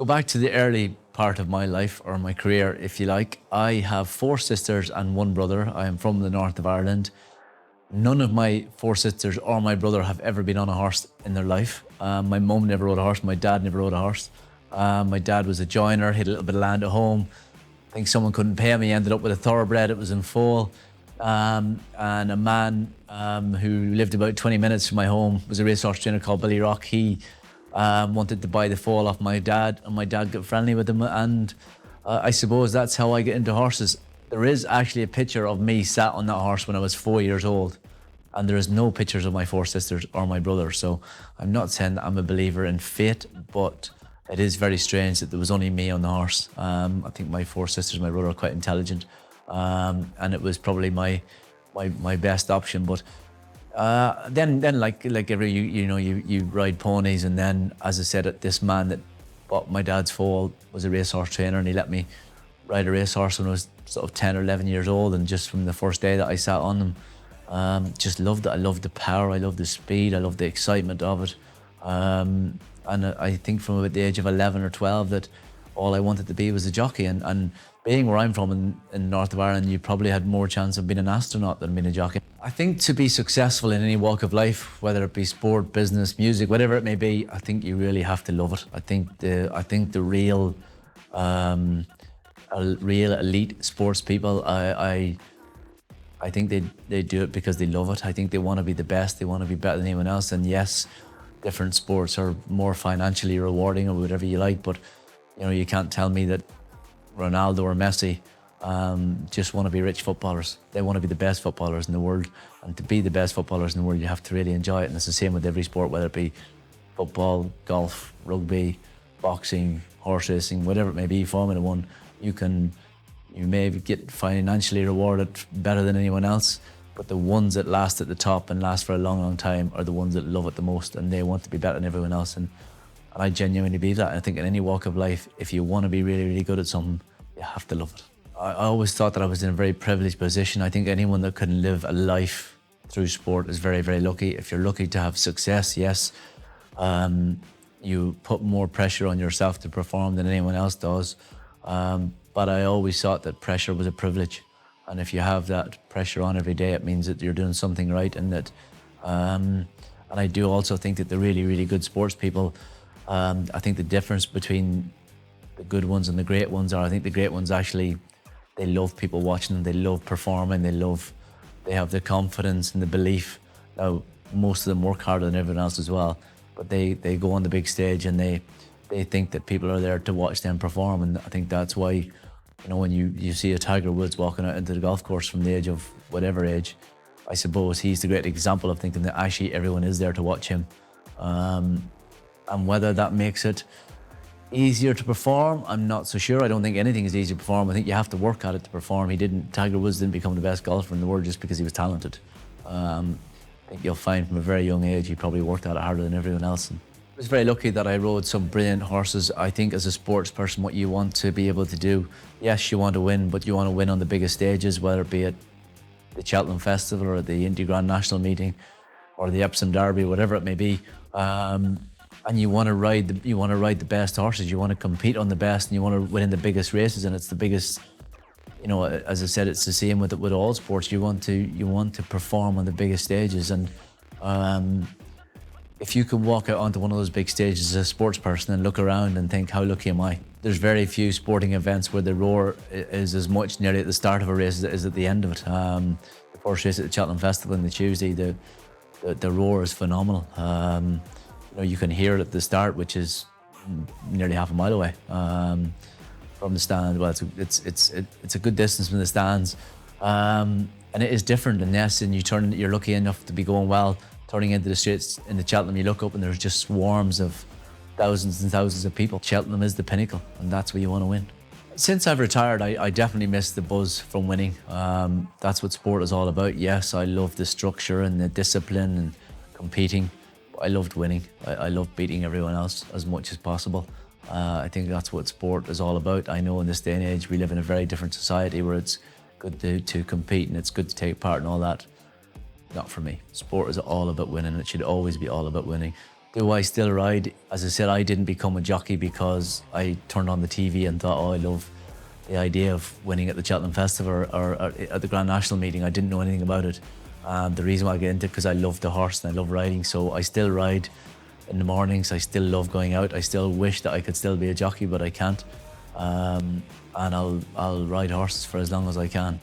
Go back to the early part of my life, or my career, if you like. I have four sisters and one brother. I am from the north of Ireland. None of my four sisters or my brother have ever been on a horse in their life. My mum never rode a horse. My dad never rode a horse. My dad was a joiner. He had a little bit of land at home. I think someone couldn't pay him. He ended up with a thoroughbred. It was in foal. And a man who lived about 20 minutes from my home was a racehorse trainer called Billy Rock. He wanted to buy the foal off my dad, and my dad got friendly with him. And I suppose that's how I get into horses. There is actually a picture of me sat on that horse when I was 4 years old, and there is no pictures of my four sisters or my brother. So I'm not saying that I'm a believer in fate, but it is very strange that there was only me on the horse. I think my four sisters and my brother are quite intelligent, and it was probably my best option. But then like every you ride ponies, and then, as I said, this man that bought my dad's foal was a racehorse trainer, and he let me ride a racehorse when I was sort of 10 or 11 years old, and just from the first day that I sat on them, just loved it. I loved the power, I loved the speed, I loved the excitement of it. And I think from about the age of 11 or 12 that all I wanted to be was a jockey. And being where I'm from in north of Ireland, you probably had more chance of being an astronaut than being a jockey. I think to be successful in any walk of life, whether it be sport, business, music, whatever it may be, I think you really have to love it. I think the real elite sports people, I think they do it because they love it. I think they want to be the best. They want to be better than anyone else. And yes, different sports are more financially rewarding or whatever you like, but you can't tell me that Ronaldo or Messi just want to be rich footballers. They want to be the best footballers in the world, and to be the best footballers in the world, you have to really enjoy it. And it's the same with every sport, whether it be football, golf, rugby, boxing, horse racing, whatever it may be, Formula One. You may get financially rewarded better than anyone else, but the ones that last at the top and last for a long, long time are the ones that love it the most, and they want to be better than everyone else. And I genuinely believe that. And I think in any walk of life, if you want to be really, really good at something, you have to love it. I always thought that I was in a very privileged position. I think anyone that can live a life through sport is very, very lucky. If you're lucky to have success, yes, you put more pressure on yourself to perform than anyone else does. But I always thought that pressure was a privilege. And if you have that pressure on every day, it means that you're doing something right. And that, and I do also think that the really, really good sports people, I think the difference between the good ones and the great ones are, I think the great ones actually, they love people watching them, they love performing, they have the confidence and the belief. Now, most of them work harder than everyone else as well, but they go on the big stage and they think that people are there to watch them perform. And I think that's why, when you see a Tiger Woods walking out into the golf course from the age of whatever age, I suppose he's the great example of thinking that actually everyone is there to watch him. And whether that makes it easier to perform, I'm not so sure. I don't think anything is easy to perform. I think you have to work at it to perform. Tiger Woods didn't become the best golfer in the world just because he was talented. I think you'll find from a very young age he probably worked at it harder than everyone else. And I was very lucky that I rode some brilliant horses. I think as a sports person, what you want to be able to do, yes, you want to win, but you want to win on the biggest stages, whether it be at the Cheltenham Festival or the Indy Grand National Meeting or the Epsom Derby, whatever it may be. And you want to ride the best horses. You want to compete on the best, and you want to win in the biggest races. And it's the biggest, as I said, it's the same with all sports. You want to perform on the biggest stages. And if you can walk out onto one of those big stages as a sports person and look around and think, how lucky am I? There's very few sporting events where the roar is as much nearly at the start of a race as it is at the end of it. The first race at the Cheltenham Festival on the Tuesday, the roar is phenomenal. You can hear it at the start, which is nearly half a mile away from the stand. Well, it's a good distance from the stands, and it is different. And yes, and you're lucky enough to be going well, turning into the streets in the Cheltenham. You look up and there's just swarms of thousands and thousands of people. Cheltenham is the pinnacle, and that's where you want to win. Since I've retired, I definitely miss the buzz from winning. That's what sport is all about. Yes, I love the structure and the discipline and competing. I loved winning. I loved beating everyone else as much as possible. I think that's what sport is all about. I know in this day and age we live in a very different society where it's good to compete and it's good to take part and all that. Not for me. Sport is all about winning. It should always be all about winning. Do I still ride? As I said, I didn't become a jockey because I turned on the TV and thought, oh, I love the idea of winning at the Cheltenham Festival or at the Grand National meeting. I didn't know anything about it. The reason why I get into it because I love the horse and I love riding. So I still ride in the mornings. I still love going out. I still wish that I could still be a jockey, but I can't. And I'll ride horses for as long as I can.